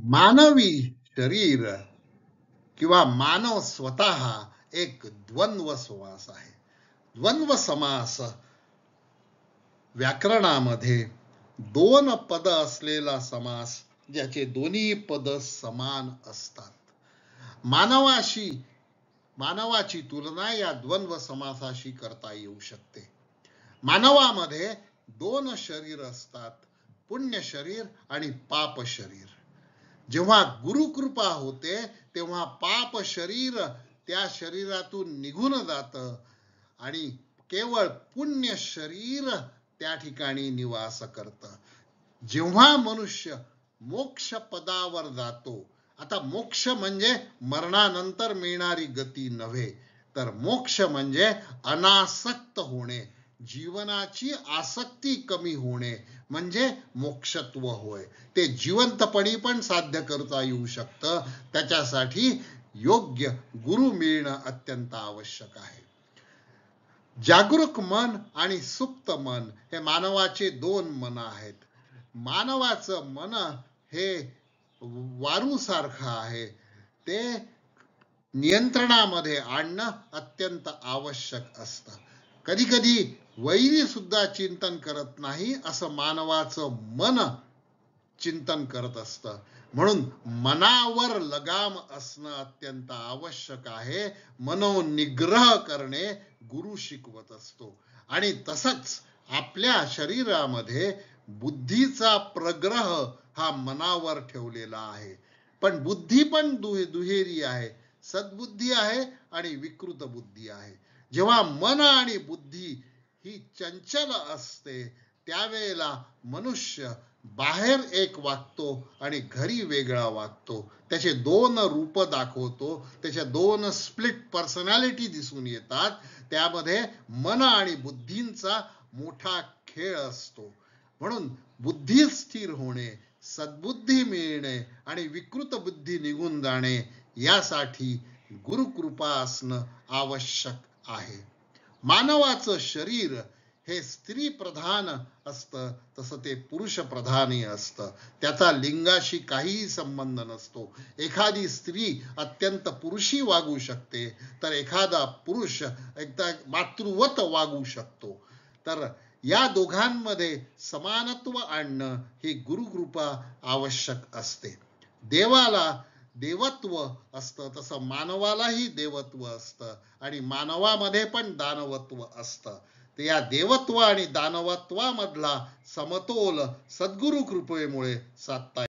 मानवी शरीर किंवा मानव स्वतः एक द्वंद्व समास आहे. द्वंद्व समास व्याकरणामध्ये दोन पद असलेला समास, ज्याचे दोन्ही पद समान असतात. मानवाची तुलना या द्वंद्व समासाशी करता येऊ शकते. मानवामध्ये दोन शरीर असतात, पुण्य शरीर आणि पाप शरीर. जेव्हा गुरुकृपा होते तेव्हा पाप शरीर त्या शरीरातून निघून जातं आणि केवळ पुण्य शरीर त्या ठिकाणी निवास करतं. जेव्हा मनुष्य मोक्ष पदावर जातो, आता मोक्ष म्हणजे मरणानंतर मिळणारी गती नव्हे, तर मोक्ष म्हणजे अनासक्त होणे, जीवनाची आसक्ती कमी होणे म्हणजे मोक्षत्व होय. ते जिवंतपणी पण साध्य करता येऊ शकतं. त्याच्यासाठी योग्य गुरु मिळणं अत्यंत आवश्यक आहे. जागरूक मन आणि सुप्त मन हे मानवाचे दोन मन आहेत. मानवाचं मन हे वारूसारखं आहे. ते नियंत्रणामध्ये आणणं अत्यंत आवश्यक असतं. कधी कधी वैरी सुद्धा चिंतन करत नाही असं मानवाचं मन चिंतन करत असतं. म्हणून मनावर लगाम असणं अत्यंत आवश्यक आहे. मनोनिग्रह करणे गुरु शिकवत असतो. आणि तसंच आपल्या शरीरामध्ये बुद्धीचा प्रग्रह हा मनावर ठेवलेला आहे. पण बुद्धी पण दुहेरी आहे. सद्बुद्धी आहे आणि विकृत बुद्धी आहे. जेव्हा मन आणि बुद्धी ही चंचल असते, त्यावेळेला मनुष्य बाहेर एक वागतो आणि घरी वेगळा वागतो. त्याचे दोन रूप दाखवतो. त्याच्या दोन स्प्लिट पर्सनॅलिटी दिसून येतात. त्यामध्ये मन आणि बुद्धींचा मोठा खेळ असतो. म्हणून बुद्धी स्थिर होणे, सद्बुद्धी मिळणे आणि विकृत बुद्धी निघून जाणे यासाठी गुरुकृपा असणं आवश्यक आहे. मानवाचं शरीर हे स्त्री प्रधान असतं, तसं ते पुरुष प्रधानही असतं. त्याचा लिंगाशी काहीही संबंध नसतो. एखादी स्त्री अत्यंत पुरुषी वागू शकते, तर एखादा पुरुष एकदा मातृवत वागू शकतो. तर या दोघांमध्ये समानत्व आणणं ही गुरुकृपा आवश्यक असते. देवाला देवत्व असतं, तसं मानवालाही देवत्व असतं आणि मानवामध्ये पण दानवत्व असतं. तर या देवत्व आणि दानवत्वामधला समतोल सद्गुरु कृपेमुळे साधता